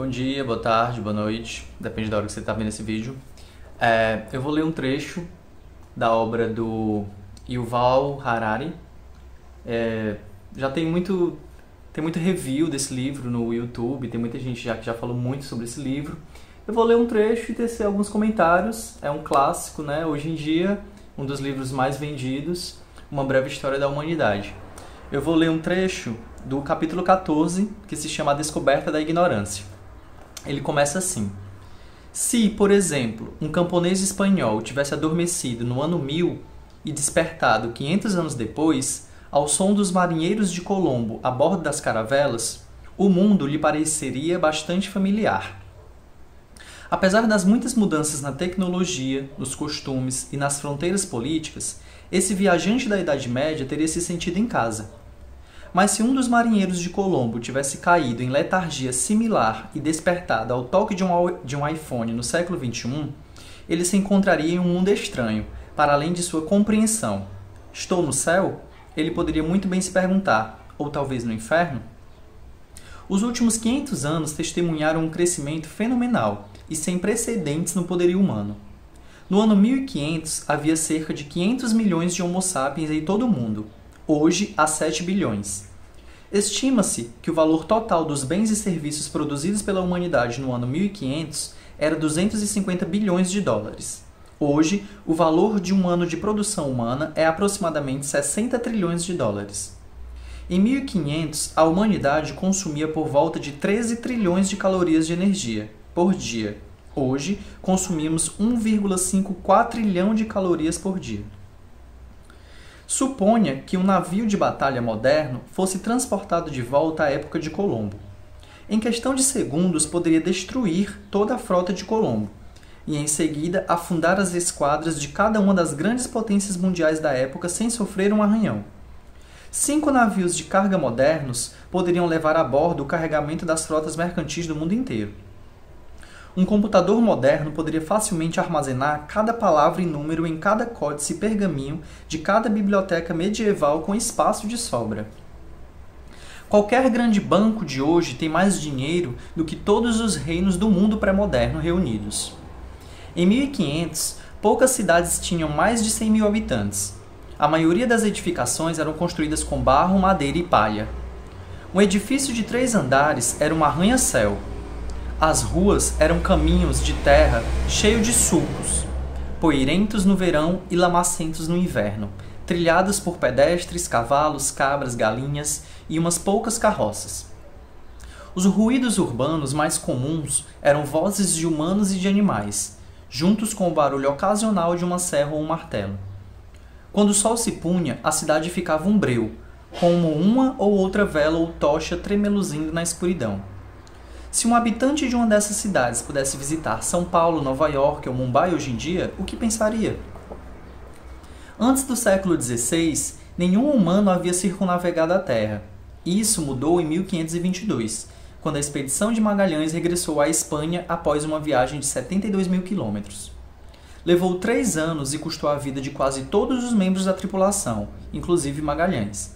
Bom dia, boa tarde, boa noite, depende da hora que você está vendo esse vídeo. Eu vou ler um trecho da obra do Yuval Harari. Já tem muito review desse livro no YouTube, tem muita gente que já falou muito sobre esse livro. Eu vou ler um trecho e tecer alguns comentários. É um clássico, né? Hoje em dia, um dos livros mais vendidos, Uma Breve História da Humanidade. Eu vou ler um trecho do capítulo 14, que se chama A Descoberta da Ignorância. Ele começa assim: se, por exemplo, um camponês espanhol tivesse adormecido no ano 1000 e despertado 500 anos depois, ao som dos marinheiros de Colombo a bordo das caravelas, o mundo lhe pareceria bastante familiar. Apesar das muitas mudanças na tecnologia, nos costumes e nas fronteiras políticas, esse viajante da Idade Média teria se sentido em casa. Mas se um dos marinheiros de Colombo tivesse caído em letargia similar e despertado ao toque de um iPhone no século XXI, ele se encontraria em um mundo estranho, para além de sua compreensão. Estou no céu? Ele poderia muito bem se perguntar, ou talvez no inferno? Os últimos 500 anos testemunharam um crescimento fenomenal e sem precedentes no poderio humano. No ano 1500, havia cerca de 500 milhões de Homo sapiens em todo o mundo. Hoje, há 7 bilhões. Estima-se que o valor total dos bens e serviços produzidos pela humanidade no ano 1500 era 250 bilhões de dólares. Hoje, o valor de um ano de produção humana é aproximadamente 60 trilhões de dólares. Em 1500, a humanidade consumia por volta de 13 trilhões de calorias de energia por dia. Hoje, consumimos 1,5 quatrilhão de calorias por dia. Suponha que um navio de batalha moderno fosse transportado de volta à época de Colombo. Em questão de segundos, poderia destruir toda a frota de Colombo e, em seguida, afundar as esquadras de cada uma das grandes potências mundiais da época sem sofrer um arranhão. 5 navios de carga modernos poderiam levar a bordo o carregamento das frotas mercantis do mundo inteiro. Um computador moderno poderia facilmente armazenar cada palavra e número em cada códice e pergaminho de cada biblioteca medieval com espaço de sobra. Qualquer grande banco de hoje tem mais dinheiro do que todos os reinos do mundo pré-moderno reunidos. Em 1500, poucas cidades tinham mais de 100 mil habitantes. A maioria das edificações eram construídas com barro, madeira e palha. Um edifício de 3 andares era um arranha-céu. As ruas eram caminhos de terra cheios de sulcos, poeirentos no verão e lamacentos no inverno, trilhados por pedestres, cavalos, cabras, galinhas e umas poucas carroças. Os ruídos urbanos mais comuns eram vozes de humanos e de animais, juntos com o barulho ocasional de uma serra ou um martelo. Quando o sol se punha, a cidade ficava um breu, como uma ou outra vela ou tocha tremeluzindo na escuridão. Se um habitante de uma dessas cidades pudesse visitar São Paulo, Nova York ou Mumbai hoje em dia, o que pensaria? Antes do século XVI, nenhum humano havia circunnavegado a Terra. Isso mudou em 1522, quando a expedição de Magalhães regressou à Espanha após uma viagem de 72 mil quilômetros. Levou 3 anos e custou a vida de quase todos os membros da tripulação, inclusive Magalhães.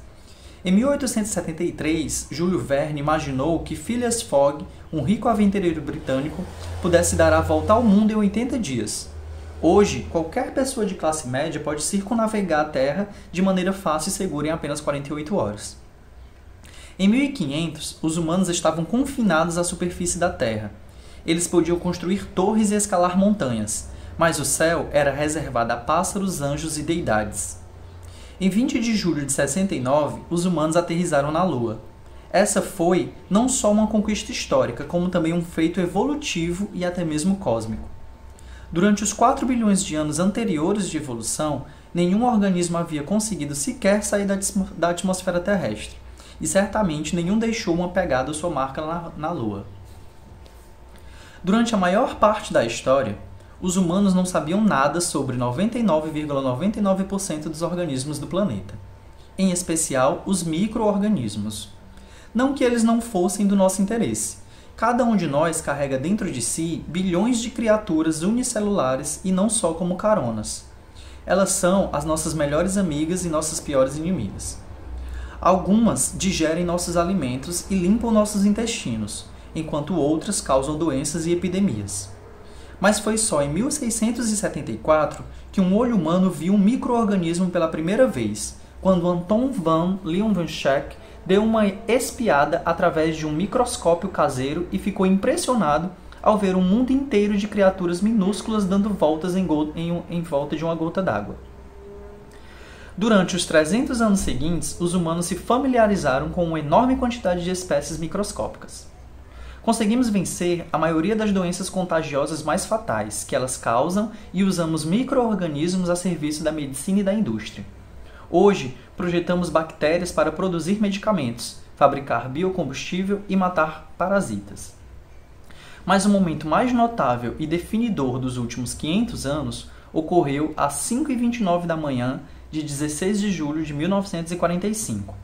Em 1873, Júlio Verne imaginou que Phileas Fogg, um rico aventureiro britânico, pudesse dar a volta ao mundo em 80 dias. Hoje, qualquer pessoa de classe média pode circunnavegar a Terra de maneira fácil e segura em apenas 48 horas. Em 1500, os humanos estavam confinados à superfície da Terra. Eles podiam construir torres e escalar montanhas, mas o céu era reservado a pássaros, anjos e deidades. Em 20 de julho de 69, os humanos aterrissaram na Lua. Essa foi não só uma conquista histórica, como também um feito evolutivo e até mesmo cósmico. Durante os 4 bilhões de anos anteriores de evolução, nenhum organismo havia conseguido sequer sair da atmosfera terrestre, e certamente nenhum deixou uma pegada ou sua marca na Lua. Durante a maior parte da história, os humanos não sabiam nada sobre 99,99% dos organismos do planeta, em especial os micro-organismos. Não que eles não fossem do nosso interesse. Cada um de nós carrega dentro de si bilhões de criaturas unicelulares e não só como caronas. Elas são as nossas melhores amigas e nossas piores inimigas. Algumas digerem nossos alimentos e limpam nossos intestinos, enquanto outras causam doenças e epidemias. Mas foi só em 1674 que um olho humano viu um micro-organismo pela primeira vez, quando Anton van Leeuwenhoek deu uma espiada através de um microscópio caseiro e ficou impressionado ao ver um mundo inteiro de criaturas minúsculas dando voltas em volta de uma gota d'água. Durante os 300 anos seguintes, os humanos se familiarizaram com uma enorme quantidade de espécies microscópicas. Conseguimos vencer a maioria das doenças contagiosas mais fatais que elas causam e usamos micro-organismos a serviço da medicina e da indústria. Hoje, projetamos bactérias para produzir medicamentos, fabricar biocombustível e matar parasitas. Mas o momento mais notável e definidor dos últimos 500 anos ocorreu às 5h29 da manhã de 16 de julho de 1945.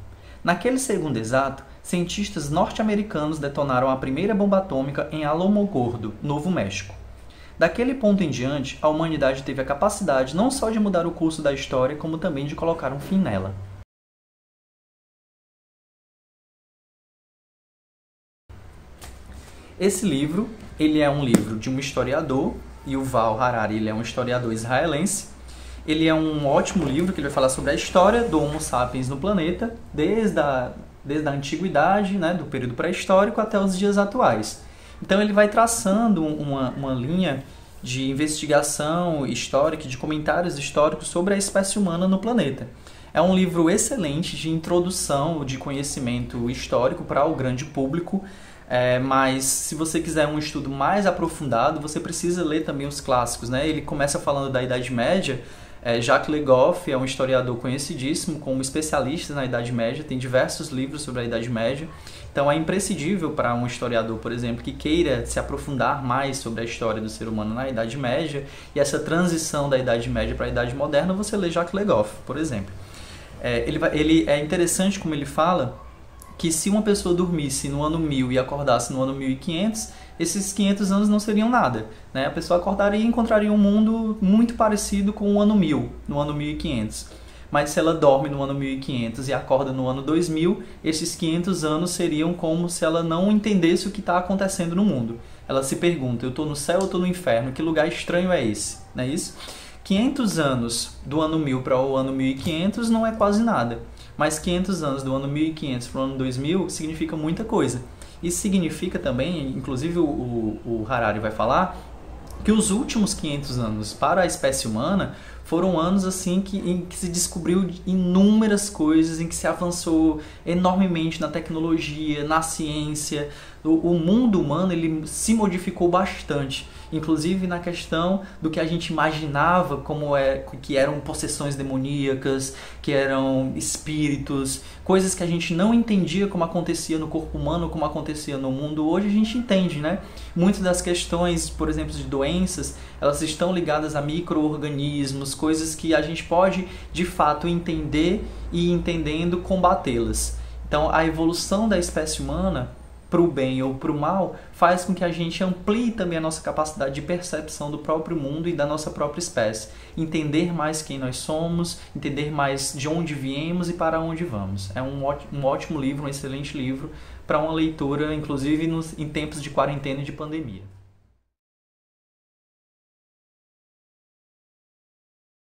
Naquele segundo exato, cientistas norte-americanos detonaram a primeira bomba atômica em Alamogordo, Novo México. Daquele ponto em diante, a humanidade teve a capacidade não só de mudar o curso da história, como também de colocar um fim nela. Esse livro, ele é um livro de um historiador, Yuval Harari, ele é um historiador israelense. Ele é um ótimo livro que ele vai falar sobre a história do Homo sapiens no planeta, desde a antiguidade, né, do período pré-histórico até os dias atuais. Então ele vai traçando uma linha de investigação histórica, de comentários históricos sobre a espécie humana no planeta. É um livro excelente de introdução de conhecimento histórico para o grande público, mas se você quiser um estudo mais aprofundado, você precisa ler também os clássicos, né? Ele começa falando da Idade Média. Jacques Le Goff é um historiador conhecidíssimo, como especialista na Idade Média, tem diversos livros sobre a Idade Média. Então é imprescindível para um historiador, por exemplo, que queira se aprofundar mais sobre a história do ser humano na Idade Média e essa transição da Idade Média para a Idade Moderna, você lê Jacques Le Goff, por exemplo. Ele é interessante como ele fala que se uma pessoa dormisse no ano 1000 e acordasse no ano 1500, esses 500 anos não seriam nada, né? A pessoa acordaria e encontraria um mundo muito parecido com o ano 1000, no ano 1500. Mas se ela dorme no ano 1500 e acorda no ano 2000, esses 500 anos seriam como se ela não entendesse o que está acontecendo no mundo. Ela se pergunta, eu estou no céu ou estou no inferno? Que lugar estranho é esse? Não é isso? 500 anos do ano 1000 para o ano 1500 não é quase nada. Mas 500 anos do ano 1500 para o ano 2000 significa muita coisa. Isso significa também, inclusive o Harari vai falar, que os últimos 500 anos para a espécie humana foram anos assim em que se descobriu inúmeras coisas, em que se avançou enormemente na tecnologia, na ciência. O mundo humano ele se modificou bastante, inclusive na questão do que a gente imaginava que eram possessões demoníacas, que eram espíritos, coisas que a gente não entendia como acontecia no corpo humano, como acontecia no mundo. Hoje a gente entende, né? Muitas das questões, por exemplo, de doenças, elas estão ligadas a micro-organismos, coisas que a gente pode, de fato, entender e, entendendo, combatê-las. Então, a evolução da espécie humana, para o bem ou para o mal, faz com que a gente amplie também a nossa capacidade de percepção do próprio mundo e da nossa própria espécie. Entender mais quem nós somos, entender mais de onde viemos e para onde vamos. É um ótimo livro, um excelente livro para uma leitura, inclusive em tempos de quarentena e de pandemia.